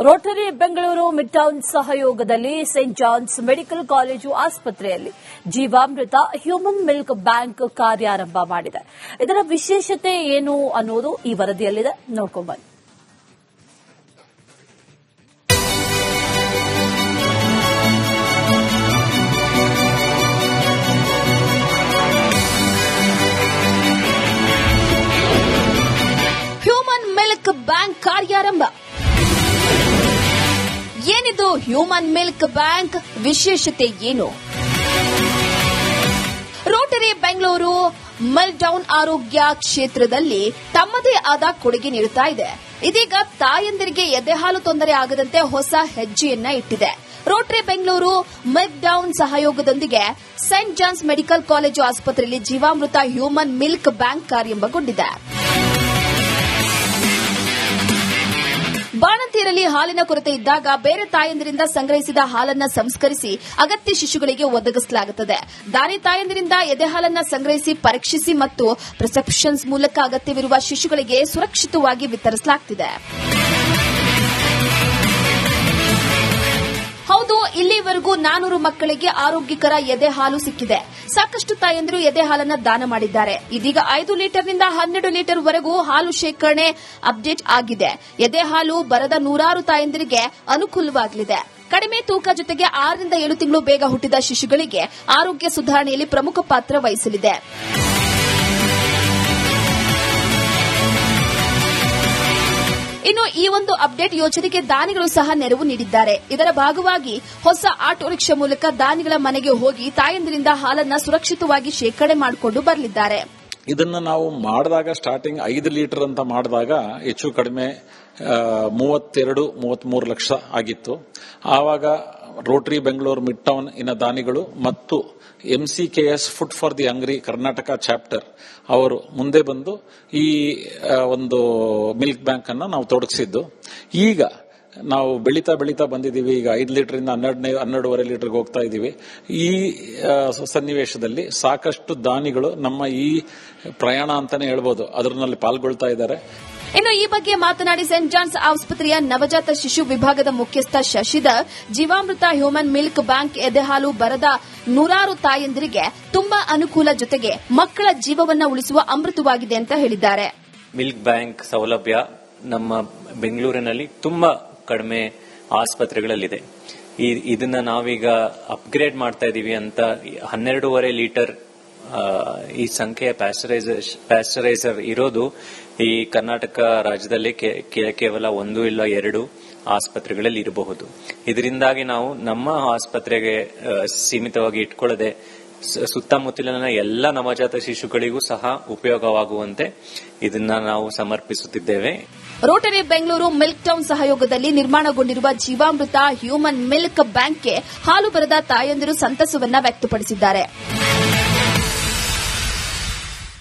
Rotary Bengaluru mid town ಸಹಯೋಗದಲ್ಲಿ Saint John's medical college ಆಸ್ಪತ್ರೆಯಲ್ಲಿ ಜೀವಾಮೃತ ಹ್ಯೂಮನ್ ಮಿಲ್ಕ್ ಬ್ಯಾಂಕ್ ಕಾರ್ಯಾರಂಭ ಮಾಡಿದೆ. ಇದರ ವಿಶೇಷತೆ ಏನು ಅನ್ನೋದು ಈ ವರದಿಯಲ್ಲಿದೆ, ನೋಡ್ಕೊಂಡು ಬನ್ನಿ. ಹ್ಯೂಮನ್ ಮಿಲ್ಕ್ ಬ್ಯಾಂಕ್ ಕಾರ್ಯಾರಂಭ. ಏನಿದು ಹ್ಯೂಮನ್ ಮಿಲ್ಕ್ ಬ್ಯಾಂಕ್? ವಿಶೇಷತೆ ಏನು? ರೋಟರಿ ಬೆಂಗಳೂರು ಮಿಡ್ ಟೌನ್ ಆರೋಗ್ಯ ಕ್ಷೇತ್ರದಲ್ಲಿ ತಮ್ಮದೇ ಆದ ಕೊಡುಗೆ ನೀಡುತ್ತಾ ಇದೆ. ಇದೀಗ ತಾಯಂದಿರಿಗೆ ಎದೆಹಾಲು ತೊಂದರೆ ಆಗದಂತೆ ಹೊಸ ಹೆಜ್ಜೆಯನ್ನ ಇಟ್ಟಿದೆ. ರೋಟರಿ ಬೆಂಗಳೂರು ಮಿಡ್ ಟೌನ್ ಸಹಯೋಗದೊಂದಿಗೆ ಸೇಂಟ್ ಜಾನ್ಸ್ ಮೆಡಿಕಲ್ ಕಾಲೇಜು ಆಸ್ಪತ್ರೆಯಲ್ಲಿ ಜೀವಾಮೃತ ಹ್ಯೂಮನ್ ಮಿಲ್ಕ್ ಬ್ಯಾಂಕ್ ಕಾರ್ಯಾರಂಭಗೊಂಡಿದೆ. ಬಾಣಂತಿಯರಲ್ಲಿ ಹಾಲಿನ ಕೊರತೆ ಇದ್ದಾಗ ಬೇರೆ ತಾಯಂದಿರಿಂದ ಸಂಗ್ರಹಿಸಿದ ಹಾಲನ್ನ ಸಂಸ್ಕರಿಸಿ ಅಗತ್ಯ ಶಿಶುಗಳಿಗೆ ಒದಗಿಸಲಾಗುತ್ತದೆ. ದಾನಿ ತಾಯಂದಿರಿಂದ ಎದೆಹಾಲನ್ನ ಸಂಗ್ರಹಿಸಿ ಪರೀಕ್ಷಿಸಿ ಮತ್ತು ಪ್ರಿಸ್ಕ್ರಿಪ್ಷನ್ಸ್ ಮೂಲಕ ಅಗತ್ಯವಿರುವ ಶಿಶುಗಳಿಗೆ ಸುರಕ್ಷಿತವಾಗಿ ವಿತರಿಸಲಾಗುತ್ತಿದೆ. ಹೌದು, ಇಲ್ಲಿವರೆಗೂ 400 ಮಕ್ಕಳಿಗೆ ಆರೋಗ್ಯಕರ ಎದೆ ಹಾಲು ಸಿಕ್ಕಿದೆ. ಸಾಕಷ್ಟು ತಾಯಂದಿರು ಎದೆ ಹಾಲನ್ನ ದಾನ ಮಾಡಿದ್ದಾರೆ. ಇದೀಗ 5 ಲೀಟರ್ನಿಂದ 12 ಲೀಟರ್ ವರೆಗೂ ಹಾಲು ಶೇಖರಣೆ ಅಪ್ಡೇಟ್ ಆಗಿದೆ. ಎದೆ ಹಾಲು ಬರದ 100 ತಾಯಂದಿರಿಗೆ ಅನುಕೂಲವಾಗಲಿದೆ. ಕಡಿಮೆ ತೂಕ ಜೊತೆಗೆ 6 ರಿಂದ 7 ತಿಂಗಳು ಬೇಗ ಹುಟ್ಟಿದ ಶಿಶುಗಳಿಗೆ ಆರೋಗ್ಯ ಸುಧಾರಣೆಯಲ್ಲಿ ಪ್ರಮುಖ ಪಾತ್ರ ವಹಿಸಲಿದೆ. ಇನ್ನು ಈ ಒಂದು ಅಪ್ಡೇಟ್ ಯೋಜನೆಗೆ ದಾನಿಗಳು ಸಹ ನೆರವು ನೀಡಿದ್ದಾರೆ. ಇದರ ಭಾಗವಾಗಿ ಹೊಸ ಆಟೋ ರಿಕ್ಷಾ ಮೂಲಕ ದಾನಿಗಳ ಮನೆಗೆ ಹೋಗಿ ತಾಯಂದಿರಿಂದ ಹಾಲನ್ನ ಸುರಕ್ಷಿತವಾಗಿ ಶೇಖರಣೆ ಮಾಡಿಕೊಂಡು ಬರಲಿದ್ದಾರೆ. ಇದನ್ನ ನಾವು ಮಾಡಿದಾಗ ಸ್ಟಾರ್ಟಿಂಗ್ 5 ಲೀಟರ್ ಅಂತ ಮಾಡಿದಾಗ ಹೆಚ್ಚು ಕಡಿಮೆ 32-33 ಲಕ್ಷ ಆಗಿತ್ತು. ಆವಾಗ ರೋಟರಿ ಬೆಂಗಳೂರು ಮಿಡ್ ಟೌನ್ ಇನ ದಾನಿಗಳು ಮತ್ತು MCKS food for the hungry Karnataka chapter ಅವರು ಮುಂದೆ ಬಂದು ಈ ಒಂದು ಮಿಲ್ಕ್ ಬ್ಯಾಂಕ್ ಅನ್ನ ನಾವು ತೊಡಗಿಸಿದ್ದು. ಈಗ ನಾವು ಬೆಳೀತಾ ಬಂದಿದ್ದೀವಿ. ಈಗ 5 ಲೀಟರ್ ಇಂದ 12.5 ಲೀಟರ್ಗೆ ಹೋಗ್ತಾ ಇದ್ದೀವಿ. ಈ ಸನ್ನಿವೇಶದಲ್ಲಿ ಸಾಕಷ್ಟು ದಾನಿಗಳು ನಮ್ಮ ಈ ಪ್ರಯಾಣ ಅಂತಾನೆ ಹೇಳ್ಬೋದು ಅದರಲ್ಲಿ ಪಾಲ್ಗೊಳ್ತಾ ಇದ್ದಾರೆ. ಇನ್ನು ಈ ಬಗ್ಗೆ ಮಾತನಾಡಿ ಸೇಂಟ್ ಜಾನ್ಸ್ ಆಸ್ಪತ್ರೆಯ ನವಜಾತ ಶಿಶು ವಿಭಾಗದ ಮುಖ್ಯಸ್ಥ ಶಶಿಧರ್, ಜೀವಾಮೃತ ಹ್ಯೂಮನ್ ಮಿಲ್ಕ್ ಬ್ಯಾಂಕ್ ಎದೆಹಾಲು ಬರದ 100 ತಾಯಂದಿರಿಗೆ ತುಂಬಾ ಅನುಕೂಲ, ಜೊತೆಗೆ ಮಕ್ಕಳ ಜೀವವನ್ನ ಉಳಿಸುವ ಅಮೃತವಾಗಿದೆ ಅಂತ ಹೇಳಿದ್ದಾರೆ. ಮಿಲ್ಕ್ ಬ್ಯಾಂಕ್ ಸೌಲಭ್ಯ ನಮ್ಮ ಬೆಂಗಳೂರಿನಲ್ಲಿ ತುಂಬಾ ಕಡಿಮೆ ಆಸ್ಪತ್ರೆಗಳಲ್ಲಿದೆ. ಇದನ್ನ ನಾವೀಗ ಅಪ್ಗ್ರೇಡ್ ಮಾಡ್ತಾ ಇದೀವಿ ಅಂತ 12.5 ಲೀಟರ್ ಈ ಸಂಖ್ಯೆಯ ಪ್ಯಾಸ್ಚರೈಸರ್ ಇರೋದು ಈ ಕರ್ನಾಟಕ ರಾಜ್ಯದಲ್ಲಿ ಕೇವಲ 1 ಇಲ್ಲ 2 ಆಸ್ಪತ್ರೆಗಳಲ್ಲಿ ಇರಬಹುದು. ಇದರಿಂದಾಗಿ ನಾವು ನಮ್ಮ ಆಸ್ಪತ್ರೆಗೆ ಸೀಮಿತವಾಗಿ ಇಟ್ಕೊಳ್ಳದೆ ಸುತ್ತಮುತ್ತಲಿನ ಎಲ್ಲ ನವಜಾತ ಶಿಶುಗಳಿಗೂ ಸಹ ಉಪಯೋಗವಾಗುವಂತೆ ಇದನ್ನ ನಾವು ಸಮರ್ಪಿಸುತ್ತಿದ್ದೇವೆ. ರೋಟರಿ ಬೆಂಗಳೂರು ಮಿಲ್ಕ್ ಟೌನ್ ಸಹಯೋಗದಲ್ಲಿ ನಿರ್ಮಾಣಗೊಂಡಿರುವ ಜೀವಾಮೃತ ಹ್ಯೂಮನ್ ಮಿಲ್ಕ್ ಬ್ಯಾಂಕ್ಗೆ ಹಾಲು ಬರದ ತಾಯಂದಿರು ಸಂತಸವನ್ನ ವ್ಯಕ್ತಪಡಿಸಿದ್ದಾರೆ.